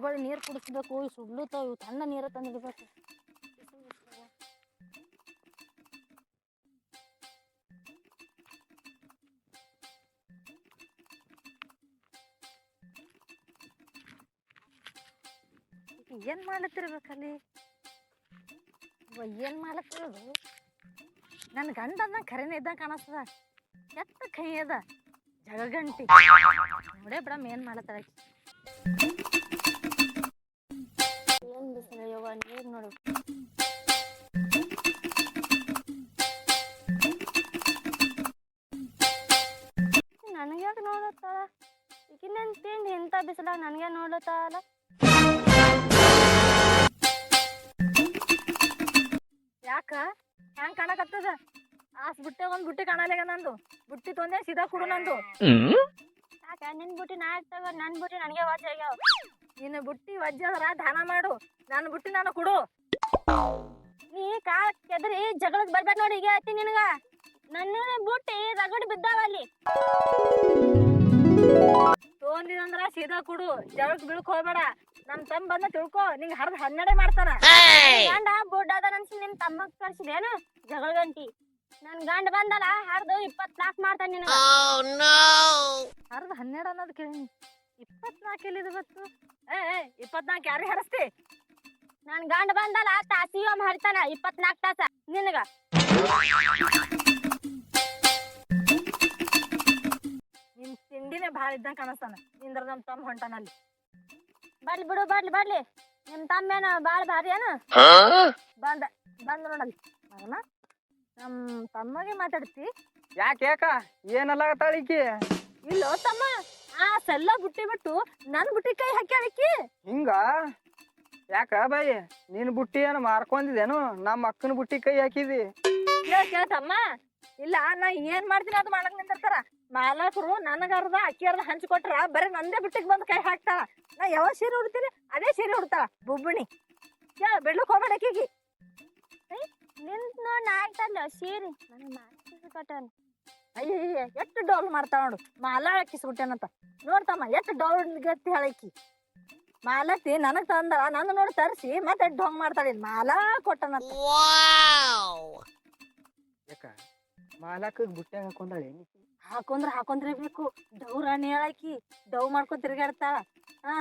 ಬಳಿ ನೀರು ಕುಡಿಸ್ಬೇಕು. ಸುಡ್ಲುತ್ತಾವ ಇವು, ತಣ್ಣ ನೀರ ತಂದಿಡ್ಬೇಕು. ಏನ್ ಮಾಡ್ಲತ್ತಿರ್ಬೇಕಲ್ಲಿ? ಏನ್ ಮಾಡ್ಲತ್ತಿರೋದು? ನನ್ನ ಗಂಡ ಅಂದ ಖರೇನೆ ಇದ್ದಂಗ ಕಾಣಿಸ್ತದ. ಎತ್ತ ಕೈ ಅದ ಜಗಗಂಟಿ ನೋಡೇ ಬಿಡಮ್ ಏನ್ ಮಾಡ್ಲತ್ತಾಳ. ಏನ್ ಬಿಸಿಲು ಯವ್ವ, ನೀರ್ ನೋಡು. ನನಗ್ಯಾಕ ನೋಡ್ಲತ್ತಾಳ ಈಗಿನ ತಿಂಡಿ? ಇಂಥ ಬಿಸಿಲಾಗ ನನಗೆ ನೋಡ್ಲತ್ತಾಳ. ಯಾಕ ಹ್ಯಾಂಗ ಕಾಣಕತ್ತದ? ಆಸ್ ಬುಟ್ಟೆ ಒಂದ್ ಬುಟ್ಟಿ ಕಾಣಲ್ಲ ನಂದು. ಬುಟ್ಟಿ ತೊಂದೆ ಸೀದಾ ಕುಡು ನಂದು. ಯಾಕ ನಿನ್ ಬುಟ್ಟಿ ನಾ ತಗೋ, ನನ್ ಬುಟ್ಟಿ ನನಗೆ ವಜ್ಜ ಆಗ್ಯಾವ. ನಿನ್ನ ಬುಟ್ಟಿ ವಜ್ಜ ಆದ್ರ ದಾನ ಮಾಡು, ನನ್ನ ಬುಟ್ಟಿ ನಾನು ಕುಡು. ನೀ ಕಾಲ್ ಕೆದರಿ ಜಗಳಕ್ ಬರ್ಬೇಕ ನೋಡಿ. ಈಗ ಐತಿ ನಿನಗ. ನನ್ನ ಬುಟ್ಟಿ ರಗಡ್ ಬಿದ್ದಾವ ಅಲ್ಲಿ. ತೊಂದಿದಂದ್ರ ಸೀದಾ ಕುಡು, ಜಗಳಕ್ ಬೀಳಕ್ ಹೋಗ್ಬೇಡ. ನಮ್ ತಮ್ಮ ಬಂದ ತಿಳ್ಕೊ, ನಿಂಗೆ ಹರ್ದ್ 12 ಮಾಡ್ತಾನ. ಗಂಡ ಬುಡ್ಡ ಅದ ಅನ್ಸಿ ನಿನ್ ತಮ್ಮಗ್ ಕಳ್ಸಿದೇನು ಜಗಳ ಗಂಟಿ? ನನ್ ಗಂಡ ಬಂದಲ್ಲ ಹರ್ದು 24 ಮಾಡ್ತಾನ ನಿನಗ. ಹರ್ದ್ 12 ಅನ್ನೋದು ಕೇಳಿ 24 ಎಲ್ಲಿದು ಬತ್ತು? 24 ಯಾರಿಗೆ ಹರಸ್ತಿ? ನನ್ ಗಂಡ ಬಂದಲ್ಲ ತಾಸಿಯೊಮ್ ಹರಿತಾನ 24 ತಾಸ ನಿನಗ. ನಿನ್ ತಿಂಡಿನೇ ಭಾಳ ಇದ್ದಂಗ ಕಾಣಿಸ್ತಾನ. ನಿಂದ್ರ ನಮ್ ತಮ್ಮ ಹೊಂಟಾನಲ್ಲಿ. ಬರ್ಲಿ ಬಿಡು, ಬರ್ಲಿ. ನಿಮ್ ತಮ್ಮ ಏನ ಬಾಳ ಭಾರಿ ಏನ? ಬಂದ ನೋಡಲ್ಲಿ ಮಗನ. ನಮ್ ತಮ್ಮಗೆ ಮಾತಾಡ್ತಿ? ಯಾಕ ಏನಲ್ಲಾಗತ್ತಾಳಿಕಿ? ಇಲ್ಲೋ ತಮ್ಮ, ಆ ಸೆಲ್ಲ ಬುಟ್ಟಿ ಬಿಟ್ಟು ನನ್ ಬುಟ್ಟಿ ಕೈ ಹಾಕ್ಯಾಳಿಕ್ಕಿ. ಹಿಂಗ ಯಾಕ ಬಾಯಿ? ನಿನ್ ಬುಟ್ಟಿ ಏನ ಮಾರ್ಕೊಂಡಿದೇನು? ನಮ್ಮ ಅಕ್ಕನ ಬುಟ್ಟಿ ಕೈ ಹಾಕಿದಿ? ತಮ್ಮ ಇಲ್ಲ, ನಾ ಏನ್ ಮಾಡ್ತೀನಿ ಅದು ಮಾಡಕ್ ನಿಂತಿರ್ತಾರ. ಮಾಲಕರು ನನಗರ್ದ ಅಕ್ಕಿ ಅರ್ಧ ಹಂಚ್ಕೊಟ್ರ ಬರೀ ನಂದೇ ಬುಟ್ಟಿಗೆ ಬಂದ್ ಕೈ ಹಾಕ್ತಾಳ. ನಾ ಯಾವ ಸೀರೆ ಉಡ್ತೀನಿ ಅದೇ ಸೀರೆ ಉಡ್ತಾಳ. ಬುಬ್ಬಣಿ ಬಿಡ್ಲಕ್ ಹೋಗ್ಬೇಡ ಅಕ್ಕಿಗಿ. ನಿಂತ್ ನೋಡ್ ಆಗ್ತಲ್ಲ ಸೀರೆ ಕೊಟ್ಟಾನ. ಅಯ್ಯ ಎಷ್ಟು ಡೌಲ್ ಮಾಡ್ತಾಳ ನೋಡು. ಮಾಲ ಹಾಕಿಸ್ಬಿಟ್ಟೇನಂತ ನೋಡ್ತಮ್ಮ. ಎಷ್ಟು ಡೌಲ್ ಗತ್ತಿ ಹೇಳಕ್ಕಿ. ಮಾಲತಿ ನನಗ್ ತಂದ ನಂದು ನೋಡಿ ತರಿಸಿ ಮತ್ತೆ ಡೊಂಗ್ ಮಾಡ್ತಾಳೆ. ಮಾಲ ಕೊಟ್ಟನಂತ. ಯಾಕ ಮಾಲಕ್ಕ ಬುಟ್ಟಿ ಹಾಕೊಂಡಾಳೆ? ಹಾಕೊಂಡ್ರೆ ಬೇಕು. ಡೌರಾಣಿ ಹೇಳಕಿ ಡವ್ ಮಾಡ್ಕೊಂಡ್ ತಿರ್ಗಾಡ್ತಾಳ. ಹಾ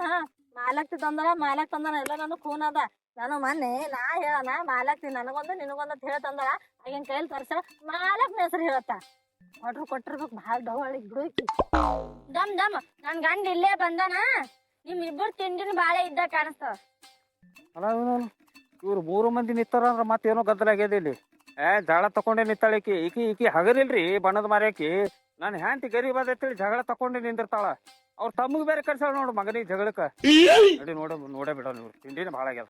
ಮಾಲಕ್ತಿ ತಂದಳ ಎಲ್ಲ ನನಗ್ ಖೂನ್ ಅದ. ನಾನು ಮೊನ್ನೆ ನಾ ಹೇಳಣ ಮಾಲಕ್ತಿ ನನಗೊಂದು ನಿನಗೊಂದು ಅಂತ ಹೇಳ್ತಂದಳ. ಆಗಿನ ಕೈಯಲ್ಲಿ ತರ್ಸ ಮಾಲಕ್ನ ಹೆಸರು ಹೇಳತ್ತ. ಕೊಟ್ಟಿರ್ಬೇಕು ಭಾಳ ಡವ್ ಹಳಿ ಬಿಡುಕಿ. ದಮ್ ನನ್ ಗಂಡ ಇಲ್ಲೇ ಬಂದಾನ. ನಿಮ್ ಇಬ್ಬರು ತಿಂಡಿನ ಬಾಳೆ ಇದ್ದ ಕಾಣಿಸ್ತಾವ. ಅಲ್ಲ ಇವ್ರು 3 ಮಂದಿ ನಿಂತಾರ ಅಂದ್ರ ಮತ್ತೇನೋ ಗದ್ದಲ ಆಗ್ಯದ ಇಲ್ಲಿ. ಜಗಳ ತಕೊಂಡೆ ನಿಂತಾಳಿಕಿ. ಈಕಿ ಹಗರಿಲ್ರಿ ಬಣ್ಣದ ಮಾರ್ಯಾಕಿ. ನಾನು ಹ್ಯಾಂತಿ ಗರೀಬ್ ಅದೇಳಿ ಜಗಳ ತಕೊಂಡೆ ನಿಂದಿರ್ತಾಳ. ಅವ್ರ ತಮ್ಮಗ್ ಬೇರೆ ಕರ್ಸಾಳ ನೋಡು ಮಗನಿಗೆ ಜಗಳಕ್ಕ. ನಡಿ ನೋಡೇ ಬಿಡೋ ನೀವು. ತಿಂಡಿನ ಭಾಳ ಆಗ್ಯದ.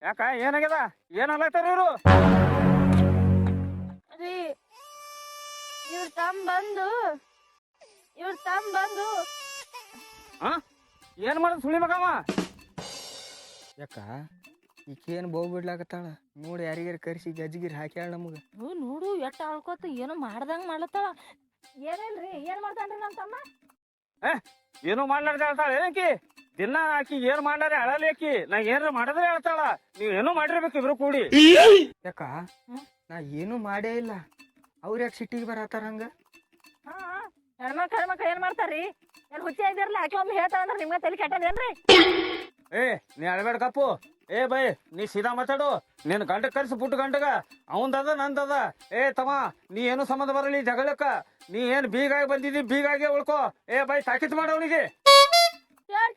ಯಾಕ ಏನಾಗ್ಯದ? ಏನಲ್ಲತ್ತಾರ ಇವ್ರು? ಇವ್ರ ತಮ್ಮ ಬಂದು ಏನ್ ಮಾಡೋದು ಸುಳಿ ಮಗವ? ಯಾಕ ಈಕೇನು ಬೋಗ್ ಬಿಡ್ಲಾಕತ್ತಾಳ ನೋಡಿ. ಯಾರಿಗಾರ ಕರ್ಸಿ ಗಜ್ಗಿರಿ ಹಾಕ್ಯಾಳ ನಮಗ. ನೋಡು ಎಟ್ಟ ಆಳ್ಕೋತ ಏನೋ ಮಾಡ್ದಂಗ ಮಾಡ್ಲತ್ತಾಳ. ಏನೇನ್ರಿ ಏನ್ ಮಾಡ್ತಾನ್ರಿ ನಮ್ ತಮ್ಮ? ಏನೋ ಮಾಡ್ಲಾರ್ದ ಹೇಳ್ತಾಳ ಏನಕಿ? ದಿನ ಆಕಿ ಏನ್ ಮಾಡ್ಲಾರ ಅಳಲಿ ಆಕಿ. ನಾ ಏನಾರ ಮಾಡದ್ರೆ ಹೇಳ್ತಾಳ. ನೀವ್ ಏನೋ ಮಾಡಿರ್ಬೇಕು ಇಬ್ರು ಕೂಡಿ. ಯಾಕ ನಾ ಏನು ಮಾಡೇ ಇಲ್ಲ. ಅವ್ರ ಯಾಕೆ ಸಿಟ್ಟಿಗೆ ಬರತ್ತಾರ ಹಂಗ? ಹೆಣ್ಮಕ್ಳು ಏನ್ ಮಾಡ್ತಾರ್ರಿ? ಏನ್ ಹುಚ್ಚಿ ಆಗಿರಲ್ಲ. ಆಕೆ ಒಮ್ಮೆ ಹೇಳ್ತಾಳ ಅಂದ್ರೆ ನಿಮ್ಗೆ ತಲೆ ಕೆಟ್ಟದೇನ್ರಿ? ನೀ ಅಳಬೇಡ ಕಪ್ಪು. ಬೈ ನೀ ಸೀದಾ ಮಾತಾಡು. ನೀನ್ ಗಂಡ ಕರ್ಸಿ ಪುಟ್ಟ ಗಂಡಗ ಅವಂದದ ನಂದದ. ತಮ್ಮ ನೀ ಏನು ಸಂಬಂಧ ಬರಲಿ ಜಗಳಕ್ಕ. ನೀ ಏನ್ ಬೀಗಾಗಿ ಬಂದಿದ್ದಿ ಬೀಗಾಗೆ ಉಳ್ಕೋ. ಬೈ ತಾಕೀತ್ ಮಾಡ ಅವನಿಗೆ.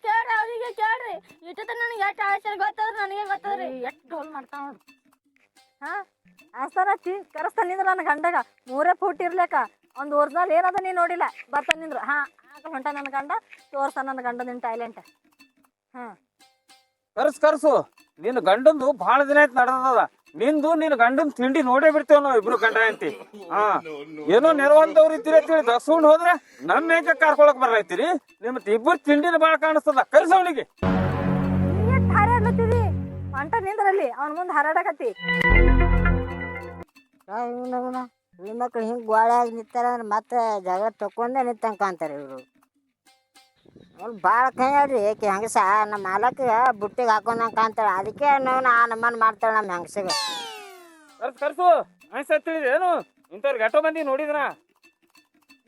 ಕೇಳ್ರಿ ಅವ್ರಿಗೆ ಕೇಳ್ರಿ. ಇಷ್ಟ ನನಗೆ ಎಷ್ಟು ಆಶ್ಚರ್ಯ ಗೊತ್ತದ. ನನಗೆ ಗೊತ್ತದ್ರಿ ಎಷ್ಟು ಡೋಲ್ ಮಾಡ್ತಾವ ನೋಡು. ಆಸ್ತಾನಚ್ಚಿ ಕರೆಸ್ತಾನ ನಿಂದ್ರ ನನ್ನ ಗಂಡಗ 3 ಫೂಟ್ ಇರ್ಲಕ್ಕ. ಒಂದು ಒರಿಜಿನಲ್ ಏನದ ನೀ ನೋಡಿಲ್ಲ. ಬರ್ತಾನ ನಿಂದ್ರ. ಆಗ ಹೊಂಟ ನನ್ನ ಗಂಡ ತೋರ್ಸ ನನ್ನ ಗಂಡ ನಿನ್ ಟ್ಯಾಲೆಂಟ್. ಕರ್ಸು. ನಿನ್ ಗಂಡಂದು ಬಹಳ ದಿನ ಆಯ್ತು ನಡೆದದ. ನಿನ್ ಗಂಡನ್ ತಿಂಡಿ ನೋಡೇ ಬಿಡ್ತೇವ ನಾವು ಇಬ್ರು ಗಂಡ ಅಂತಿ. ಏನೋ ನೆರವಂತವ್ರು ಇದ್ದೀರಿ ಅಂತೇಳಿ ದಸ್ಕೊಂಡ್ ಹೋದ್ರೆ ನಮ್ ಮೇಕ ಕಾರ್ಕೊಳಕ್ ಬರ್ಲೈತಿರಿ. ನಿಮ್ ಇಬ್ಬರು ತಿಂಡಿನ ಬಾಳ ಕಾಣಿಸ್ತದ. ಕರ್ಸವನಿಗೆ. ಹಾರಾಡ್ಲತ್ತೀವಿ ಹೊಂಟ ನಿಂದ್ರಲ್ಲಿ. ಅವನ ಮುಂದೆ ಹಾರಾಡಕತ್ತಿ. ಹೆಣ್ಮಕ್ಳು ಹಿಂಗ್ ಗೋಳಾಗಿ ನಿಂತಾರ ಮತ್ತೆ ಜಗಳ ತಕೊಂಡೇ ನಿಂತಂಗ ಕಾಣ್ತಾರೆ ಇವ್ರು. ಅವ್ಳು ಭಾಳ ಕೈ ಹೇಳ್ರಿ ಏಕೆ ಹೆಂಗಸ ನಮ್ಮ ಮಾಲಕ್ ಬುಟ್ಟಿಗೆ ಹಾಕೊಂಡಂಗೆ ಕಾಣ್ತಾಳ ಅದಕ್ಕೆ ನಾವು ಆ ನಮ್ಮನ್ ಮಾಡ್ತಾಳ ನಮ್ಮ ಹೆಂಗಸಿಗೆ. ಕರ್ಸು ಅನ್ಸ ತಿಳಿದೆ ಏನು ಇಂಥವ್ರಿಗೆ ಎಷ್ಟೋ ಮಂದಿ ನೋಡಿದ್ರ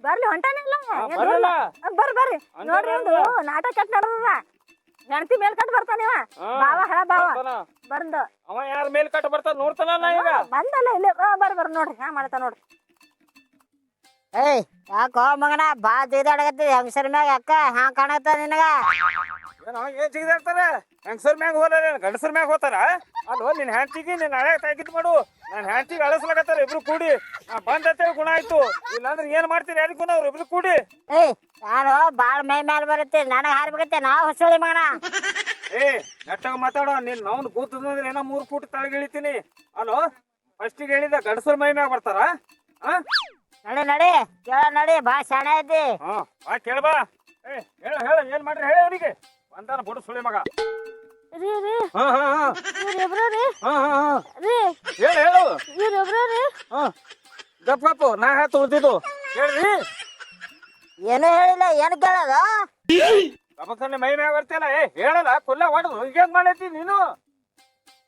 ಬರ್ಲಿ ಹೊಂಟಾನಿಲ್ಲ ಬರಲ್ಲ ಬರ್ರಿ ನೋಡ್ರಿ ಒಂದು ನಾಟಕ ಕೆಟ್ಟ ನಡೆದದ. ಹೆಂಡತಿ ಮೇಲ್ ಕಟ್ ಬರ್ತಾನಿವ ಬಾವ ಹಳ ಬಾವ ಬಂದ ಅವ ಯಾರ ಮೇಲ್ ಕಟ್ಟ ಬರ್ತಾನ ನೋಡ್ತಾನ ಈಗ ಬಂದಲ್ಲ ಇಲ್ಲಿ ಬರ್ರಿ ನೋಡ್ರಿ ಹ್ಯಾಂಗ ಮಾಡ್ತಾನ ನೋಡ್ರಿ. ಏಯ್ ಯಾಕೋ ಮಗನ ಭಾಳ ಜಿಗಿದಾಡಕತ್ತಿ ಹೆಂಗಸರ ಮ್ಯಾಗ ಅಕ್ಕ ಹ್ಯಾಂಗ ಕಾಣತ್ತ ನಿನಗ? ಏನ್ ಸಿಗದಾಡ್ತಾರ ಹೆಂಗಸರ್ ಮ್ಯಾಗ ಹೋದ ಗಂಡಸರ್ ಮ್ಯಾಗ ಹೋತಾರ ಅಲ್ವ ನಿನ್ ಹ್ಯಾಂತಿಗೆ ನೀನ್ ಹಳೆ ತಾಕಿತ್ ಮಾಡು ನನ್ ಹ್ಯಾಂತಿಗೆ ಅಳಸ್ಲಾಕತ್ತಾರ ಇಬ್ರು ಕೂಡಿ ಬಂದತ್ತೇಳಿ ಗುಣ ಆಯ್ತು ಇಲ್ಲಾಂದ್ರೆ ಏನ್ ಮಾಡ್ತೀರಿ ಯಾರಿಗೂ ಅವ್ರು ಇಬ್ರು ಕೂಡಿ. ಏಯ್ ನಾನು ಭಾಳ ಮೈ ಮ್ಯಾಲ ಬರುತ್ತೆ ನನಗೆ ಹಾರ್ಬೇಕತ್ತೆ ನಾವು ಹೊಸಳಿ ಮಗನ. ಏ ನೆಟ್ಟಾಗ ಮಾತಾಡೋ ನೀನ್ ನಾವ್ ಕೂತಂದ್ರೆ ಏನೋ 3 ಫೂಟ್ ತಳಗಿಳಿತೀನಿ ಅಲ್ವ ಫಸ್ಟಿಗೆ ಹೇಳಿದ ಗಂಡಸರ್ ಮೈ ಮ್ಯಾಗ ಬರ್ತಾರ ನಡಿ ನಡಿ ಕೇಳ ನಡಿ ಭಾಳ ಶಾಣೆ ಐತಿ. ಬಾ ಕೇಳ್ಬಾ ಏ ಹೇಳ ಏನ್ ಮಾಡ್ರಿ ಹೇಳಿ ಅವನಿಗೆ ಬಂದಾನ ಬುಡು ಸುಳಿ ಮಗ. ರೀ ರೀ ಹಾ ಹಾ ಹಾ ಇವ್ರಿಬ್ರು ರೀ ಹಾ ಹಾ ಹಾ ರೀ ಹೇಳು ಇವ್ರಿಬ್ರು ರೀ ಹಾ ಗಪ್ಪು ನಾ ಹೇಳ್ತು ಉಳ್ದಿದ್ದು ಹೇಳ್ರಿ. ಏನೂ ಹೇಳಿಲ್ಲ ಏನು ಕೇಳೋದ? ಗಬಕ್ಕನೆ ಮೈ ಮ್ಯಾಗ ಬರ್ತಿಯಲ್ಲ ಏ ಹೇಳಲ್ಲ ಕುಲ್ಲ ಹೊಡೆದು ಹಿಂಗೇನ್ ಮಾಡೈತಿ ನೀನು?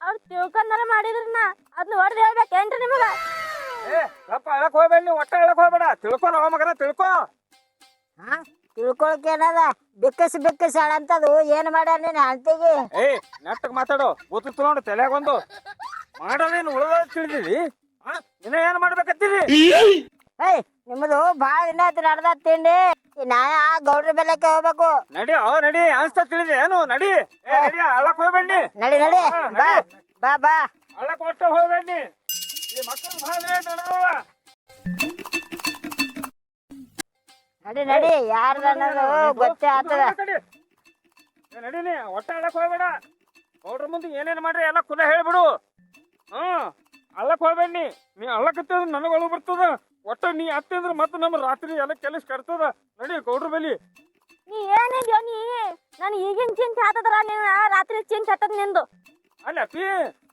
ಅವ್ರು ತಿಳ್ಕೊಂಡಾರ ಮಾಡಿದ್ರನ್ನ ಅದನ್ನ ಹೊಡೆದು ಹೇಳ್ಬೇಕೇನ್ರಿ ನಿಮಗ? ಏ ಗಪ್ಪ ಅಳಕ್ ಹೋಗ್ಬೇಡ ನೀವು ಒಟ್ಟ ಅಳಕ್ ಹೋಗ್ಬೇಡ ತಿಳ್ಕೊ ನಾವ ಮಗನ ತಿಳ್ಕೊ. ಹಾ ತಿಳ್ಕೊಳಕ್ ಏನದ ಬಿಕ್ಕಸ್ ಅಂತದು ಏನ್ ಮಾಡ್ಯಾರ ನೀನ್ ಅಂತಿಗೆ? ಏ ನೆಟ್ಟಗ್ ಮಾತಾಡು ಗೊತ್ತಿತ್ತು ನೋಡು ತಲೆಗೊಂದು ಮಾಡೋದೇನು ಉಳ್ದ ತಿಳಿದಿದಿ ಇನ್ನ ಏನ್ ಮಾಡ್ಬೇಕತ್ತೀರಿ? ಏಯ್ ನಿಮ್ಮದು ಭಾಳ ದಿನ ಆಯ್ತು ನಡ್ದ ತಿಂಡಿ ನಾ ಆ ಗೌಡ್ರ ಬೆಲ್ಲಕ್ಕೆ ಹೋಗ್ಬೇಕು. ನಡಿ ನಡಿ ಅನ್ಸ್ತಾ ತಿಳಿದಿ ಏನು ನಡಿ ಏ ನಡಿ ಅಳಕ್ ಹೋಗ್ಬೇಡಿ ನಡಿ ನಡಿ ಬಾ ಬಾ ಬಾ ಅಳಕ್ ಒಟ್ಟ ಹೋಗ್ಬೇಡಿ ಈ ಮಕ್ಕಳು ಭಾಳ ನೋಡವ. ನಡಿ ನಡಿ ಯಾರ್ದ ಅನ್ನೋದು ಗೊತ್ತೇ ಆಗ್ತದ. ನಡೀನಿ ಒಟ್ಟ ಅಳಕ್ ಹೋಗ್ಬೇಡ ಗೌಡ್ರ ಮುಂದೆ ಏನೇನ್ ಮಾಡ್ರಿ ಎಲ್ಲ ಕುಲ ಹೇಳ್ಬಿಡು. ಅಳ್ಳಕ್ ಹೋಗ್ಬೇಡಿ ನೀ ಅಳ್ಳಕತ್ತ ನನಗ ಒಳಗ್ ಬರ್ತದ ಒಟ್ಟ ನೀ ಅತ್ತೆ ಅಂದ್ರೆ ಮತ್ತೆ ನಮ್ಮ ರಾತ್ರಿ ಎಲ್ಲ ಕೆಲಸ ಕಟ್ತದ ನಡಿ ಗೌಡ್ರ ಬಲಿ. ನೀ ಏನಿದ್ಯೋ ನೀ ನಾನು ಈಗಿನ ಚಿಂತೆ ಆತದ್ರ ನೀನು ರಾತ್ರಿ ಚಿಂತೆ ಆತದ ನಿಂದು. ಅಲ್ಲ ಅಪ್ಪಿ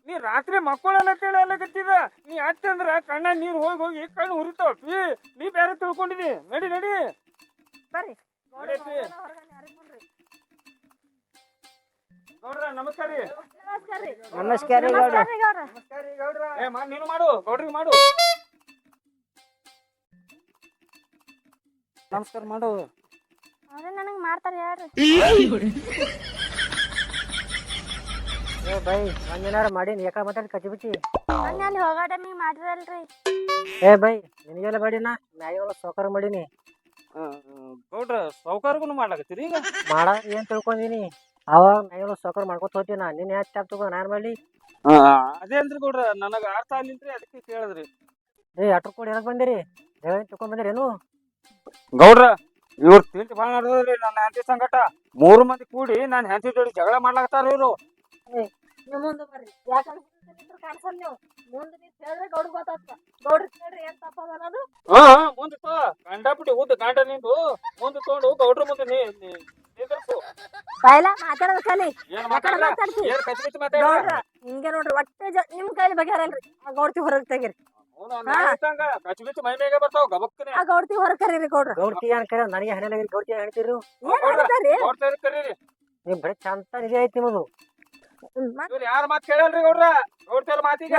ನೀ ರಾತ್ರಿ ಮಕ್ಕಳೆಲ್ಲ ತಿಳಲಕತ್ತಿದ ನೀ ಅತ್ತೆ ಅಂದ್ರ ಕಣ್ಣ ನೀರ್ ಹೋಗಿ ಕಣ್ಣು ಉರಿತಾವ ಅಪ್ಪಿ ನೀ ಬೇರೆ ತಿಳ್ಕೊಂಡಿದಿ. ನಡಿ ನಡಿ ಬರ್ರಿ ಗೌಡ್ರ ನಮಸ್ಕಾರ ರೀ. ನಮಸ್ಕಾರ ರೀ ಗೌಡ್ರ. ಏ ನೀನು ಮಾಡು ಗೌಡ್ರಿಗೆ ಮಾಡು ನಮಸ್ಕಾರ ಮಾಡು. ಅವ್ರೇ ನನಗೆ ಮಾಡ್ತಾರೆ ಹೇಳ್ರಿ. ಏ ಬೈ ಒಂದಿನಾರ ಮಾಡೀನಿ ಯಾಕ ಮಾತಾಡಿ ಕಚ್ಚಿ ಬಿಚ್ಚಿ. ಮೊನ್ನೆ ಅಲ್ಲಿ ಹೋಗೋ ಟೈಮಿಗೆ ಮಾಡಿದ್ರಲ್ರಿ. ಏ ಬೈ ನಿನಗೆಲ್ಲ ಬಾಡಿನ ಮ್ಯಾಗೆಲ್ಲ ಸೌಕರ್ಯ ಮಾಡೀನಿ. ಗೌಡ್ರ ಸೌಕರ್ಯಗೂ ಮಾಡ್ಲಾಕತ್ತೀರಿ ಈಗ? ಮಾಡ ಏನ್ ತಿಳ್ಕೊಂಡಿನಿ ಅವಾಗ ಮ್ಯಾಗೆಲ್ಲ ಸೌಕರ್ಯ ಮಾಡ್ಕೊತ ಹೋಗ್ತೀನ ನಿನ್ನ ಯಾಕೆ ಚಾಪ್ ತಗೋ ನಾನು ಮಾಡಲಿ? ಅದೇ ಅಂದ್ರಿ ಗೌಡ್ರ ನನಗ ಅರ್ಥ ಆಗ್ಲಿಲ್ರಿ ಅದಕ್ಕೆ ಕೇಳಿದ್ರಿ. ಏ ಅಟ್ರ ಕೂಡ ಏನಕ್ಕೆ ಬಂದಿರಿ ಜಗಳ ತಿಳ್ಕೊಂಡ್ ಬಂದಿರೇನು? ಗೌಡ್ರ ಇವ್ರ ತಿಂಟಿ ಭಾಳ ನಡೆದ್ರಿ ನನ್ನ ಹೆಂಡತಿ ಸಂಗಟ 3 ಮಂದಿ ಕೂಡಿ ನಾನು ಹೆಂಡತಿ ಜೋಡಿ ಜಗಳ ಮಾಡ್ಲಾಕತ್ತಾರ ಇವ್ರು. ನೀವು ಮುಂದೆ ಬರ್ರಿ ಯಾಕಂದ್ರೆ ಕಾಣಿಸಲ್ಲ ನೀವು ಮುಂದೆ ನಿಂತು ಹೇಳಿದ್ರೆ ಗೌಡ್ರಿಗೆ ಗೊತ್ತಾಗ್ತದ. ಗೌಡ್ರಿಗೆ ಕೇಳ್ರಿ ಏನ್ ತಪ್ಪದ ಅನ್ನೋದು. ಮುಂದೆ ತೋ ಗಂಡಾಪುಟಿ ಉದ್ದ ಗಂಡ ನಿಂದು ಮುಂದೆ ತಗೊಂಡು ಗೌಡ್ರ ಮುಂದೆ ನಿಂದ್ರಸು. ಬಾಯ್ಲ ಮಾತಾಡೋದು ಕಲಿ. ಏನ್ ಮಾತಾಡ್ಲ ಏನ್ ಕಚ್ಚಿ ಬಿಚ್ಚಿ ಮಾತಾಡ ಗೌಡ್ರ ಹಿಂಗೆ ನೋಡ್ರಿ ಒಟ್ಟೆ ನಿಮ್ ಕೈಲಿ ಬಗೆಹರಲ್ರಿ. ಆ ಗೌಡ್ತಿ ಹೊರಗೆ ತೆಗೀರಿ. ಕಚ್ಚಿ ಬಿಚ್ಚಿ ಮೈ ಮೇಗೆ ಬರ್ತಾವ ಗಬಕ್ಕನೆ. ಆ ಗೌಡ್ತಿ ಹೊರಗೆ ಕರೀರಿ ಗೌಡ್ರ. ಗೌಡ್ತಿ ಏನ್ ಕರ ನನಗೆ ಹಣೆಲಾಗಿರಿ ಗೌಡ್ತಿ ಹೇಳ್ತೀರಿ ಏನ್ ಹೇಳ್ತಾರ್ರಿ? ಕರೀರಿ ನೀವು ಬರೀ ಚಂತ ನಿಜ ಐತಿ ನಿಮ್ಮದು. ಇವ್ರು ಯಾರ ಮಾತು ಕೇಳಲ್ರಿ ಗೌಡ್ರ ಗೌಡ್ತಿಯವ್ರ ಮಾತಿಗೆ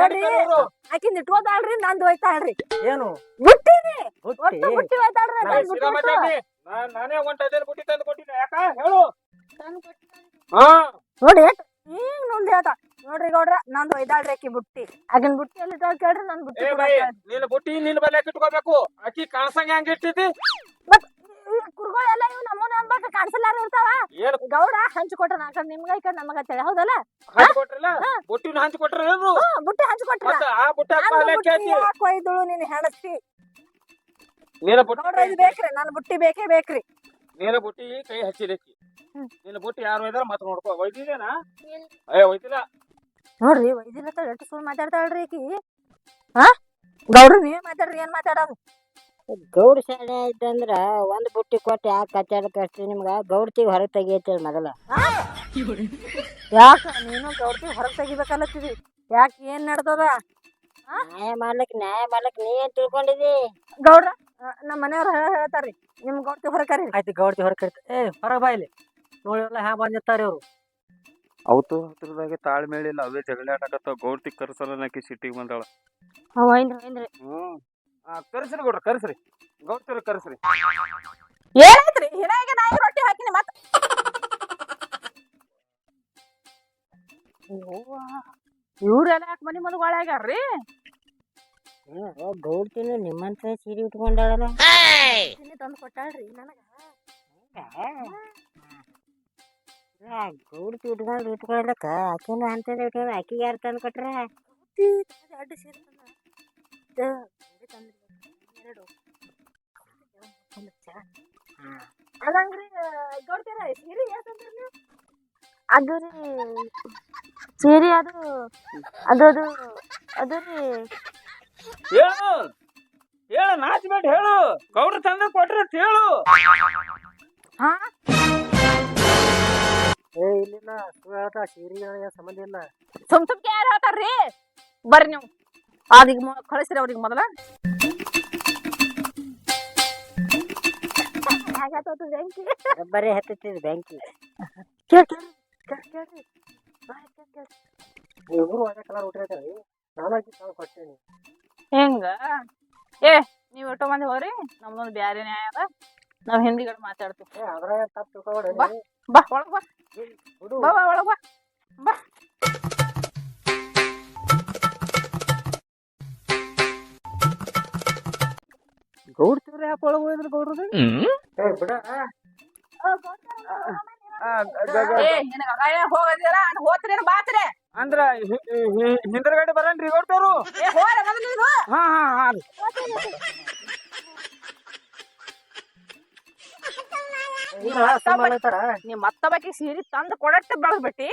ಆಕಿಂದ ಇಟ್ಕೋದಾಳ್ರಿ ನಂದು ಹೋಯ್ತಾಳ್ರಿ. ಏನು ಬುಟ್ಟಿರಿ ಬುಟ್ಟಿ? ಒಟ್ಟು ಬುಟ್ಟಿ ಹೋಯ್ತಾಳ್ರಿ. ನಾನೇ ಒಂದ್ ಡಜನ್ ಬುಟ್ಟಿ ತಂದು ಕೊಟ್ಟಿದ್ದೆ ಯಾಕ ಹೇಳು. ನೋಡಿ ಹಿಂಗ್ ನೋಡಿ ಹೇಳ್ತಾ ನೋಡ್ರಿ ಗೌಡ್ರ ನಂದು ಒಯ್ದಾಳ್ರಿ ಆಕಿ ಬುಟ್ಟಿ. ಆಕಿನ ಬುಟ್ಟಿ ಎಲ್ಲಿ ಇಟ್ಟಾಳ ಕೇಳ್ರಿ ನನ್ ಬುಟ್ಟಿ. ನಿನ್ನ ಬುಟ್ಟಿ ನಿನ್ನ ಬಲ್ಯಾಕ ಇಟ್ಕೋಬೇಕು ಆಕಿ ಕಾಣಸಂಗ ಹೆಂಗ ಇಟ್ಟಿದ್ದಿ? ಮತ್ ಕುರ್ಗಳೆಲ್ಲ ಇವ್ ನಮ್ಮನೆ ಅನ್ಬೇಕು ಕಾಣಿಸಲಾರ ಇರ್ತಾವ. ಗೌಡ ಹಂಚ್ಕೊಟ್ರ ಆ ಕಡೆ ನಿಮ್ಗ ಈ ಕಡೆ ನಮಗ ಅಂತೇಳಿ ಹೌದಲ್ಲ? ಹಂಚ್ಕೊಟ್ರಲ್ಲ ಬುಟ್ಟಿನ ಹಂಚ್ಕೊಟ್ರ ಬುಟ್ಟಿ ಹಂಚ್ಕೊಟ್ರ ಆ ಬುಟ್ಟಿ ಕೊಯ್ದುಳು ನೀನ್ ಹೆಣಸ್ತಿ. ನೀನ ಬುಟ್ಟಿ ಗೌಡ್ರ ಇದು ಬೇಕ್ರಿ ನನ್ ಬುಟ್ಟಿ ಬೇಕೇ ಬೇಕ್ರಿ. ನೀನ ಬುಟ್ಟಿ ಕೈ ಹಚ್ಚಿದಕ್ಕಿ ನಿನ್ನ ಬುಟ್ಟಿ ಯಾರು ಒಯ್ದಾರ ಮತ್ ನೋಡ್ಕೋ. ಒಯ್ದಿದೇನಾ? ಏ ಒಯ್ದಿಲ್ಲ ನೋಡ್ರಿ ಒಯ್ದಿಲ್ಲ ಎಷ್ಟು ಸುಳ್ಳು ಮಾತಾಡ್ತಾಳ್ರಿ ಆಕಿ. ಗೌಡ್ರ ನೀವೇ ಮಾತಾಡ್ರಿ ಏನ್ ಮಾತಾಡೋದು? ಗೌಡ ಶಾಲೆ ಐತಂದ್ರ ಒಂದ್ ಬುಟ್ಟಿ ಕೊಟ್ಟು ಯಾಕೆ ಕಚ್ಚಾಡಕಷ್ಟ್ರಿ ನಿಮ್ಗ? ಗೌಡ್ತಿಗೆ ಹೊರಗೆ ತೆಗಿಯತ್ತೇಳಿ ಮೊದಲ. ಯಾಕ ನೀನು ಗೌಡ್ತಿ ಹೊರಗೆ ತೆಗಿಬೇಕಲ್ಲತ್ತಿದಿ? ಯಾಕೆ ಏನ್ ನಡ್ದದ? ನ್ಯಾಯ ಮಾಡ್ಲಿಕ್ ನೀ ಏನ್ ತಿಳ್ಕೊಂಡಿದಿ? ಗೌಡ್ರ ನಮ್ಮ ಮನೆಯವ್ರು ಹೇಳ್ತಾರ್ರಿ ನಿಮ್ ಗೌಡ್ತಿ ಹೊರ ಕರೀರಿ. ಆಯ್ತು ಗೌಡ್ತಿ ಹೊರ ಕರಿತ ಹೊರಗೆ ಬಾಯ್ಲಿ ನೋಡಿರಲ್ಲ ಹ್ಯಾ ಬಂದಿರ್ತಾರ ಇವ್ರು. ಅವತ್ತು ಹತ್ರದಾಗೆ ತಾಳ್ಮೇಳಿಲ್ಲ ಅವೇ ಜಗಳ ಆಡಕತ್ತಾವ. ಗೌಡ್ತಿ ಕರ್ಸಲನ್ನಕಿ ಸಿಟ್ಟಿಗೆ ಬಂದಾಳ. ಕರ್ಸ್ರಿ ಗೌಡ್ರ ಕರ್ಸ್ರಿ, ಗೌಡ್ತಿರ ಕರ್ಸ್ರಿ. ಏನಾಯ್ತ್ರಿ ಹಿನಾಗೆ ನಾಯಿ ರೊಟ್ಟಿ ಹಾಕಿನಿ ಮತ್ತ ಇವ್ರೆಲ್ಲ ಯಾಕೆ ಮನಿ ಮುಂದೆ ಆಗ್ಯಾರ್ರಿ? ಗೌಡ್ತಿನ ನಿಮ್ಮಂತ ಸೀರೆ ಉಟ್ಕೊಂಡಾಳಲ್ಲ ತಂದು ಕೊಟ್ಟಾಳ್ರಿ ನನಗ. ಗೌಡ್ತಿ ಉಟ್ಕೊಳಕ ಆಕಿನ ಅಂತಂದ್ರೆ ಉಟ್ಕೊಂಡು ಆಕಿಗೆ ಯಾರು ತಂದು ಕೊಟ್ರ? ಅಡ್ಡ ಸೀರೆ ಎರಡು ಅದಂಗ್ರಿ ಗೌಡ್ತಿಯರ ಸೀರೆ ಯಾಕಂದ್ರಿ ನೀವು? ಅದು ರೀ ಸೀರೆ ಅದು ಅದು ಅದು ಅದು ರೀ ಹೇಳು ಹೇಳು, ನಾಚ್ಬೇಡ ಹೇಳು. ಗೌಡ್ರ ತಂದ ಕೊಟ್ರ ಹೇಳು. ಹಾ ಇಲ್ಲಿಲ್ಲ ಸುಳ್ಳ ಸೀರೆ ಸಂಬಂಧ ಇಲ್ಲ. ಸುಮ್ಕೆ ಯಾರು ಹೇಳ್ತಾರ್ರಿ? ಬರ್ರಿ ನೀವು ಅದೀಗ ಕಳಿಸ್ರಿ ಅವ್ರಿಗೆ ಮೊದಲ. ಬೆಂಕಿ ಬರೀ ಹತ್ತಿತ್ತಿದ್ ಬೆಂಕಿ. ಕೇಳ್ರಿ ಇವ್ರು ಅದೇ ಕಲರ್ ಉಟ್ಟಿರ್ತಾರಿ, ನಾನಾಗಿ ಕೊಟ್ಟೇನಿ. ಹೆಂಗ ನೀವ್ ಎಷ್ಟೋ ಮಂದಿ ಹೋಗ್ರಿ, ನಮ್ದೊಂದು ಬ್ಯಾರೆ ನ್ಯಾಯ ಅದ, ನಾವ್ ಹಿಂದಿಗಡೆ ಮಾತಾಡ್ತೀವಿ. ಅದ್ರಾಗ ತಪ್ಪು ತಿಳ್ಕೊಬೇಡ್ರಿ. ಬಾ ಒಳಗ್ ಬಾ, ಬಾ ಬಾ ಒಳಗ್ ಬಾ ಬಾ. ಗೌಡ್ತಿವ್ರ ಯಾಕೆ ಒಳಗೆ ಹೋಯ್ದ್ರು ಗೌಡ್ರದ? ಬಿಡ ಹೋಗ್ತೀರೇನು ಬಾತ್ರೆ ಅಂದ್ರ ಹಿಂದರ್ಗಡೆ ಬರನ್ರಿ ಗೌಡ್ತವ್ರು. ಹಾ ಹಾ ಹಾ ನೀವ್ ಮತ್ತ ಬಾಕಿ ಸೀರೆ ತಂದು ಕೊಡಟ್ಟ ಬೆಳಗ್ಬಿಟ್ಟಿ.